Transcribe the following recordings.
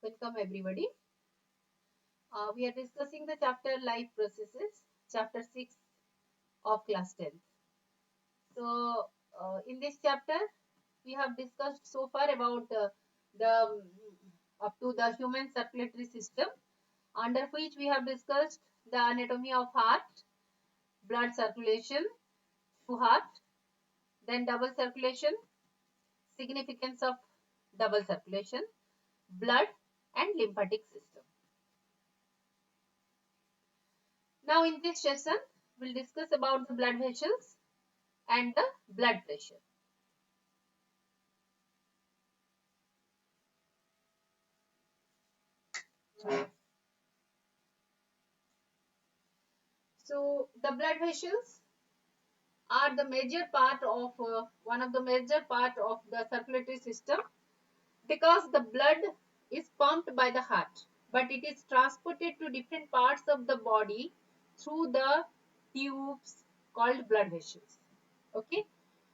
Welcome everybody. We are discussing the chapter Life Processes, chapter 6 of class 10th. So, in this chapter, we have discussed so far about the up to the human circulatory system, under which we have discussed the anatomy of heart, blood circulation to heart, then double circulation, significance of double circulation, blood and lymphatic system. Now, in this session, we'll discuss about the blood vessels and the blood pressure. So the blood vessels are the major part of one of the major part of the circulatory system, because the blood is pumped by the heart, but it is transported to different parts of the body through the tubes called blood vessels. Okay,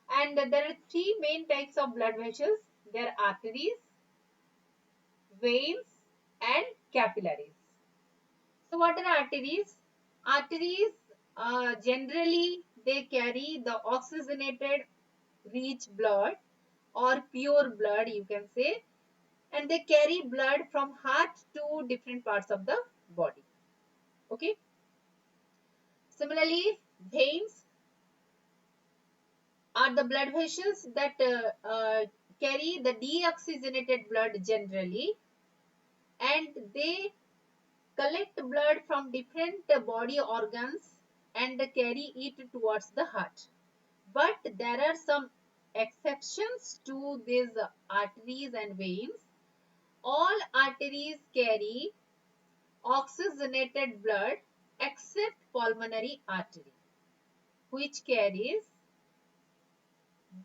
and there are three main types of blood vessels. There are arteries, veins and capillaries. So what are arteries? Arteries generally they carry the oxygenated rich blood or pure blood, you can say, and they carry blood from heart to different parts of the body. Okay. Similarly, veins are the blood vessels that carry the deoxygenated blood generally, and they collect blood from different body organs and carry it towards the heart. But there are some exceptions to these arteries and veins. All arteries carry oxygenated blood except pulmonary artery, which carries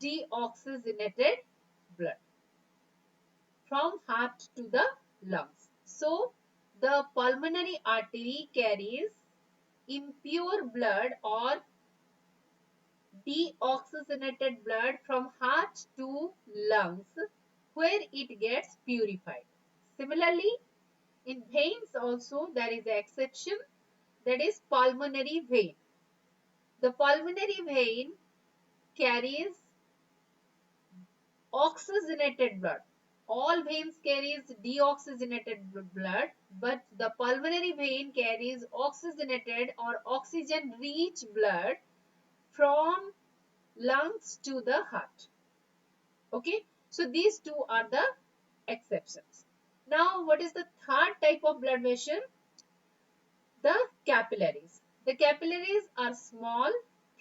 deoxygenated blood from heart to the lungs. So, the pulmonary artery carries impure blood or deoxygenated blood from heart to lungs, where it gets purified. Similarly, in veins also there is an exception, that is pulmonary vein. The pulmonary vein carries oxygenated blood. All veins carries deoxygenated blood, but the pulmonary vein carries oxygenated or oxygen rich blood from lungs to the heart. Okay, so these two are the exceptions. Now, what is the third type of blood vessel? The capillaries. The capillaries are small,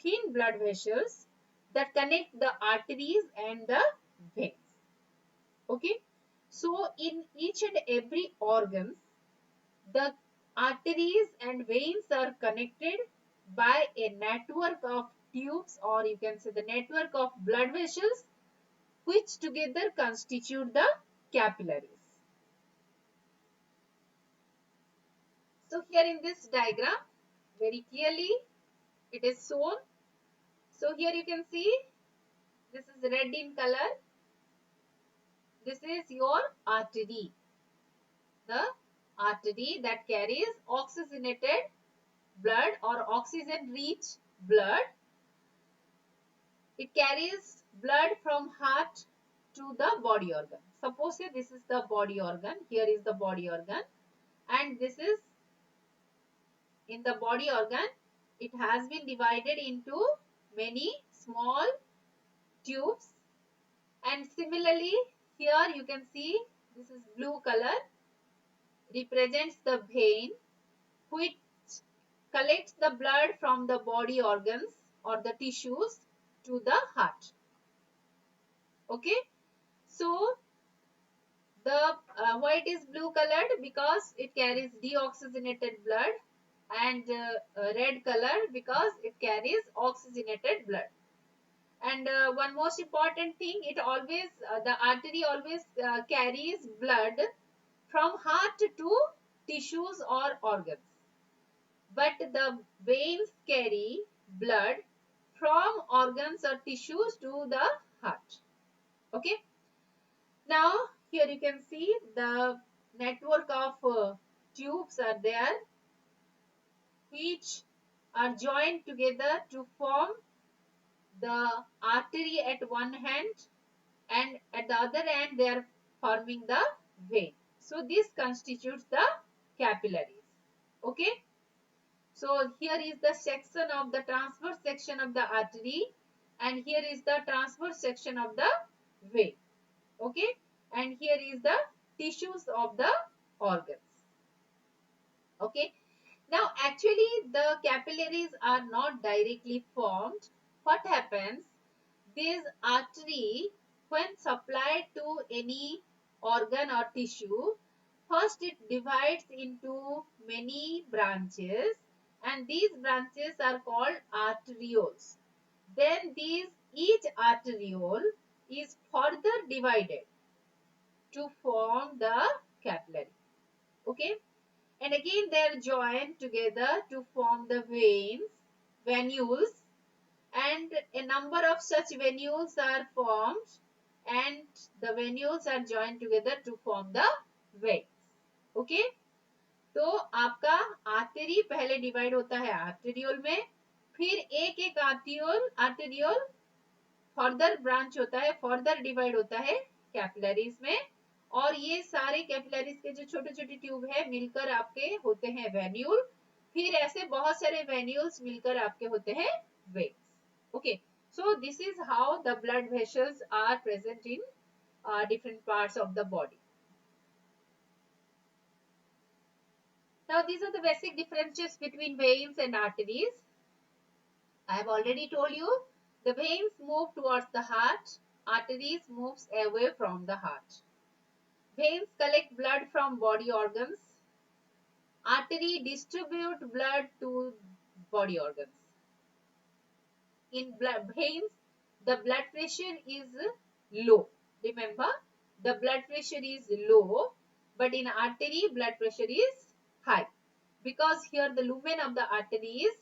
thin blood vessels that connect the arteries and the veins. Okay, so in each and every organ, the arteries and veins are connected by a network of tubes, or you can say the network of blood vessels, which together constitute the capillaries. So here in this diagram, very clearly it is shown. So here you can see this is red in color. This is your artery. The artery that carries oxygenated blood or oxygen rich blood. It carries blood from heart to the body organ. Suppose here this is the body organ. Here is the body organ, and this is in the body organ. It has been divided into many small tubes, and similarly here you can see this is blue color, represents the vein which collects the blood from the body organs or the tissues to the heart. Okay, so the white is blue colored because it carries deoxygenated blood, and red color because it carries oxygenated blood. And one most important thing, it always the artery always carries blood from heart to tissues or organs, but the veins carry blood from organs or tissues to the heart. Okay, now here you can see the network of tubes are there which are joined together to form the artery at one hand, and at the other end they are forming the vein. So this constitutes the capillaries. Okay. So here is the section of the transverse section of the artery, and here is the transverse section of the vein. Okay. And here is the tissues of the organs. Okay. Now actually the capillaries are not directly formed. What happens? This artery, when supplied to any organ or tissue, first it divides into many branches, and these branches are called arterioles. Then each arteriole is further divided to form the capillary. Okay. And again they are joined together to form the veins, venules, and a number of such venules are formed, and the venules are joined together to form the veins. Okay. तो आपका artery पहले divide होता है arteriole में, फिर एक एक arteriole further branch होता है, फर्दर डिवाइड होता है कैपिलरीज में, और ये सारे कैपिलरीज के जो छोटे छोटे ट्यूब है मिलकर आपके होते हैं वेन्यूल, फिर ऐसे बहुत सारे वेन्यूल्स मिलकर आपके होते हैं veins. Okay, so this is how the blood vessels are present in different parts of the body. Now these are the basic differences between veins and arteries. I have already told you the veins move towards the heart, arteries moves away from the heart. Veins collect blood from body organs. Artery distribute blood to body organs. In veins, the blood pressure is low. Remember, the blood pressure is low, but in artery, blood pressure is high. Because here the lumen of the artery is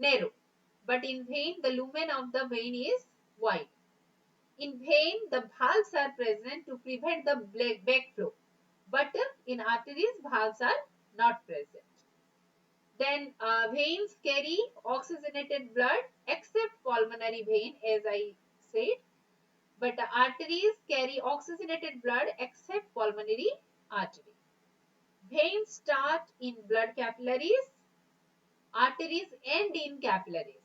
narrow, but in vein, the lumen of the vein is wide. In vein, the valves are present to prevent the backflow, but in arteries, valves are not present. Then veins carry oxygenated blood except pulmonary vein, as I said, but arteries carry oxygenated blood except pulmonary artery. Veins start in blood capillaries, arteries end in capillaries.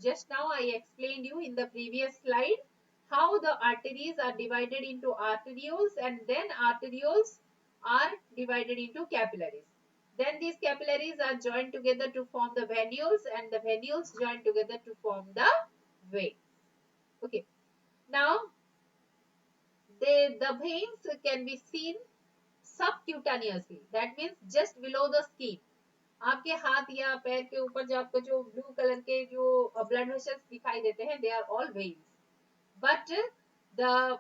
Just now I explained you in the previous slide how the arteries are divided into arterioles, and then arterioles are divided into capillaries. Then these capillaries are joined together to form the venules, and the venules joined together to form the veins. Okay. Now the veins can be seen subcutaneously. That means just below the skin. आपके हाथ या पैर के ऊपर जो आपको जो blue colour के जो ब्लड वेसल्स दिखाई देते हैं, they are all veins. But the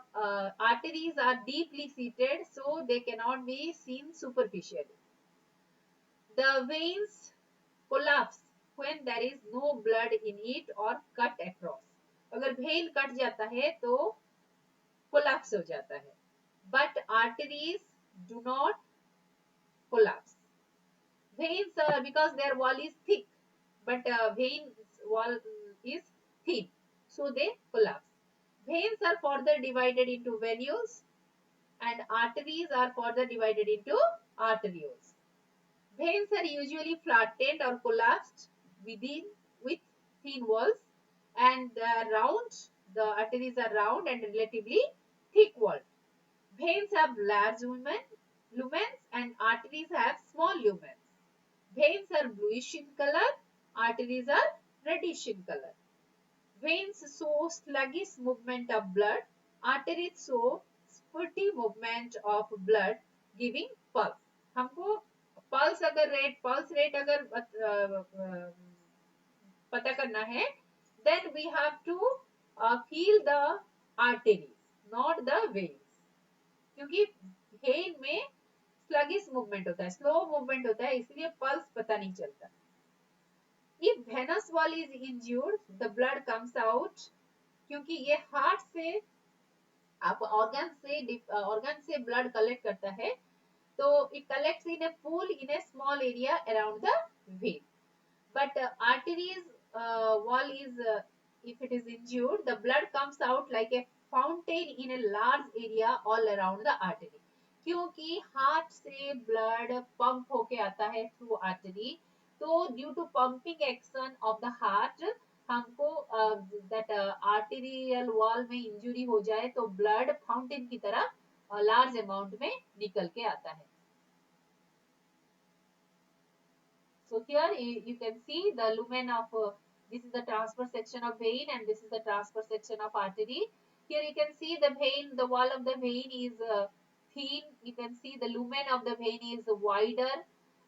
arteries are deeply seated, so they cannot be seen superficially. The veins collapse when there is no blood in it or cut across. अगर vein cut जाता है तो collapse हो जाता है. But arteries do not collapse. Veins, because their wall is thick, but vein wall is thin, so they collapse. Veins are further divided into venules, and arteries are further divided into arterioles. Veins are usually flattened or collapsed with thin walls, and the arteries are round and relatively thick walled. Veins have large lumens, and arteries have small lumens. Veins are bluish in color, arteries are reddish in color. Veins show sluggish movement of blood, arteries show spurty movement of blood giving pulse. हमको pulse अगर rate अगर पता करना है, then we have to feel the arteries, not the veins. क्योंकि when में sluggish movement होता है, स्लो मूवमेंट होता है, इसलिए पल्स पता नहीं चलता. If venous wall is injured, the blood comes out. क्योंकि ये हार्ट से आप ऑर्गन से ब्लड कलेक्ट करता है, तो it collects in a pool in a small area around the vein. But arteries wall is if it is injured, the blood comes out like a fountain in a large area all around the artery. क्योंकि heart से blood pump होके आता है through artery, तो due to pumping action of the heart हमको that arterial wall में injury हो जाए तो ब्लड फाउंटेन की तरह लार्ज अमाउंट में निकल के आता है. So here you can see the lumen of this is the transverse section of vein and this is the transverse section of artery. Here you can see the vein, the wall of the vein is thin. You can see the lumen of the vein is wider,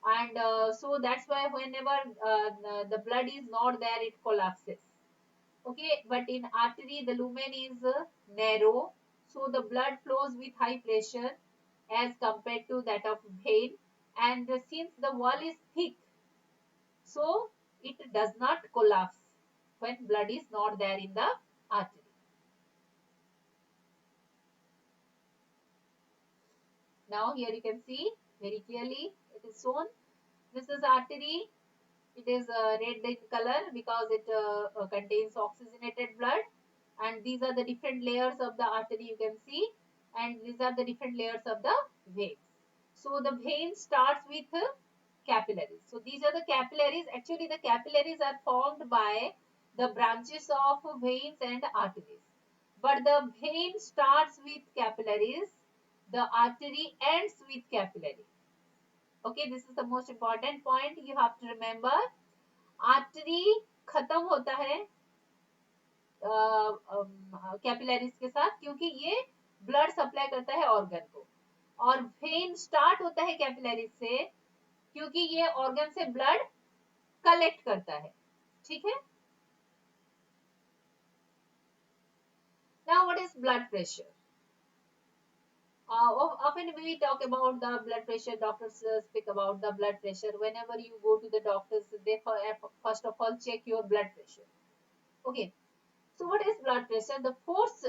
and so that's why whenever the blood is not there, it collapses. Okay, but in artery the lumen is narrow, so the blood flows with high pressure as compared to that of vein, and since the wall is thick, so it does not collapse when blood is not there in the artery. Now here you can see very clearly it is shown. This is artery. It is red in color because it contains oxygenated blood, and these are the different layers of the artery you can see, and these are the different layers of the veins. So the vein starts with capillaries. So these are the capillaries. Actually the capillaries are formed by the branches of veins and arteries. But the vein starts with capillaries, the artery ends with capillary. Okay, this is the most important point you have to remember. Artery खत्म होता है capillaries के साथ, क्योंकि ये blood supply करता है organ को, और वेन स्टार्ट होता है कैपिलरीज से क्योंकि ये ऑर्गन से ब्लड कलेक्ट करता है. ठीक है. Now what is blood pressure? Often we talk about the blood pressure. Doctors speak about the blood pressure. Whenever you go to the doctors, they first of all check your blood pressure. Okay. So what is blood pressure? The force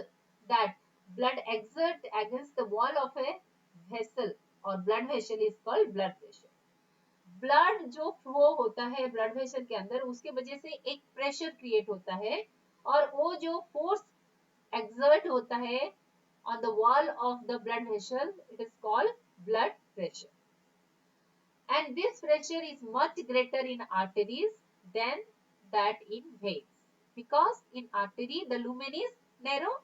that blood exerts against the wall of a vessel or blood vessel is called blood pressure. Blood जो flow होता है blood vessel के अंदर, उसके वजह से एक pressure create होता है, और वो जो फोर्स एक्सर्ट होता है on the wall of the blood vessel, it is called blood pressure. And this pressure is much greater in arteries than that in veins, because in artery the lumen is narrow.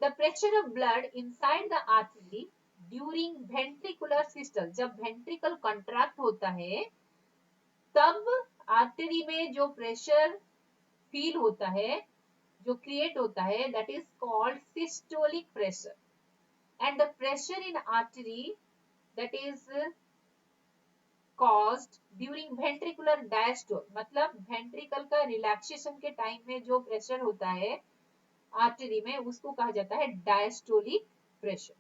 The pressure of blood inside the artery during ventricular systole, जब ventricle contract होता है तब artery में जो pressure feel होता है, जो create होता है, that is called systolic pressure. And the pressure in artery that is caused during ventricular diastole, मतलब वेंट्रिकल का रिलैक्सेशन के टाइम में जो प्रेशर होता है आर्टरी में, उसको कहा जाता है डायस्टोलिक प्रेशर.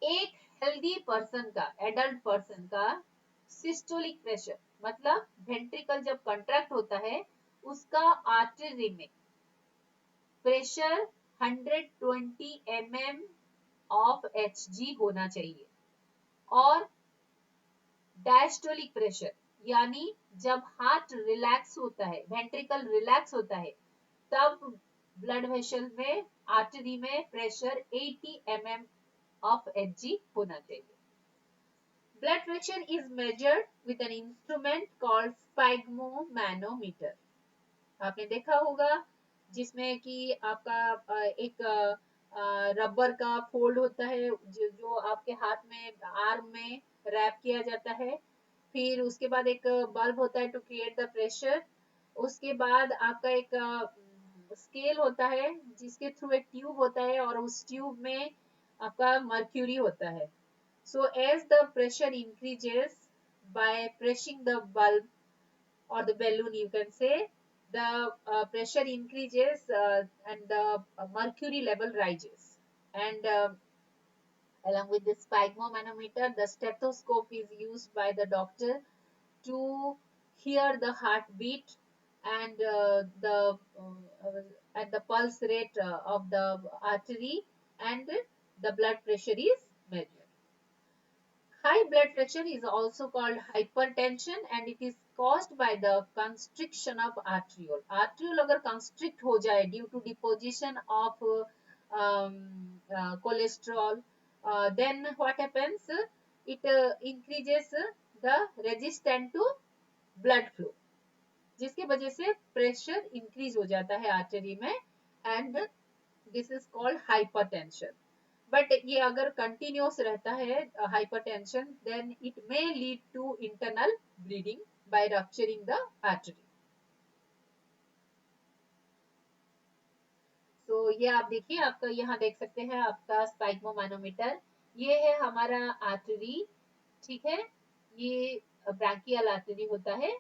एक हेल्दी पर्सन का, एडल्ट पर्सन का सिस्टोलिक प्रेशर मतलब वेंट्रिकल जब कंट्रैक्ट होता है उसका आर्टरी में प्रेशर 120 mm ऑफ Hg होना चाहिए. और डायस्टोलिक प्रेशर यानी जब हार्ट रिलैक्स होता है, वेंट्रिकल रिलैक्स होता है, तब ब्लड वेसल में आर्टरी में प्रेशर 80 mm of Hg होना चाहिए. Blood pressure is measured with an instrument called sphygmomanometer. आपने देखा होगा जिसमें कि आपका एक रबर का फोल्ड होता है जो आपके हाथ में आर्म में रैप किया जाता है. फिर उसके बाद एक बल्ब होता है टू क्रिएट द प्रेशर. उसके बाद आपका एक स्केल होता है जिसके थ्रू एक ट्यूब होता है और उस ट्यूब में आपका मर्क्यूरी होता है. So as the pressure increases by pressing the bulb or the balloon, you can say, the pressure increases and the mercury level rises. And along with the sphygmomanometer, the stethoscope is used by the doctor to hear the heartbeat and the pulse rate of the artery, and the blood pressure is measured. High blood pressure is also called hypertension, and it is caused by the constriction of arteriole. Arteriole अगर constrict हो जाए due to deposition of cholesterol, then what happens? It increases the resistance to blood flow, जिसकी वजह से pressure increase हो जाता है artery में, and this is called hypertension. But ये अगर कंटिन्यूस रहता है hypertension, then it may lead to internal bleeding by rupturing the artery. तो ये आप देखिए, आपका यहाँ देख सकते हैं आपका स्पाइगमोमैनोमीटर. ये है हमारा आर्टरी, ठीक है. ये ब्रांकियल आर्टरी होता है.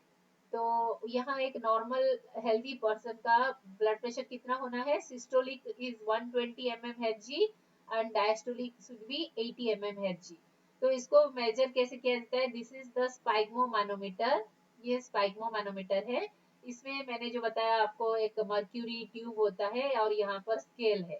तो यहाँ एक नॉर्मल हेल्दी पर्सन का ब्लड प्रेशर कितना होना है? Systolic is 120 mmHg and diastolic should be 80 mmHg. तो इसको मेजर कैसे किया जाता है? This is the sphygmomanometer. ये स्पाइगमोमैनोमीटर है. इसमें मैंने जो बताया आपको, एक मर्क्यूरी ट्यूब होता है और यहाँ पर स्केल है,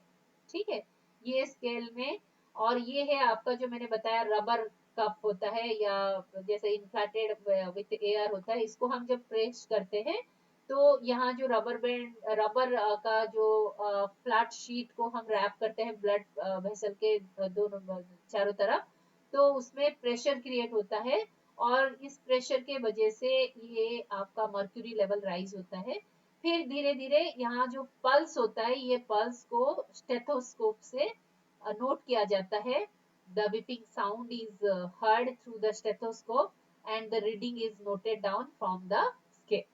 ठीक है. ये स्केल में, और ये है आपका जो मैंने बताया रबर कप होता है, या जैसे इन्फ्लेटेड विथ एयर होता है. इसको हम जब प्रेस करते हैं तो यहाँ जो रबर बैंड, रबर का जो फ्लैट शीट को हम रैप करते हैं ब्लड वेसल के दोनों चारों तरफ, तो उसमें प्रेशर क्रिएट होता है, और इस प्रेशर के वजह से ये आपका मर्क्यूरी लेवल राइज होता है. फिर धीरे धीरे यहाँ जो पल्स होता है, ये पल्स को स्टेथोस्कोप से नोट किया जाता है. The beeping sound is heard through the stethoscope, and the reading is noted down from the scale.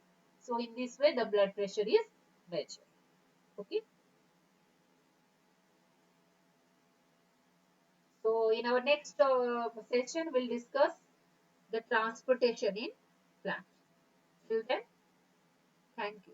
So in this way the blood pressure is measured. Okay. So in our next session we'll discuss the transportation in plant. Till then, thank you.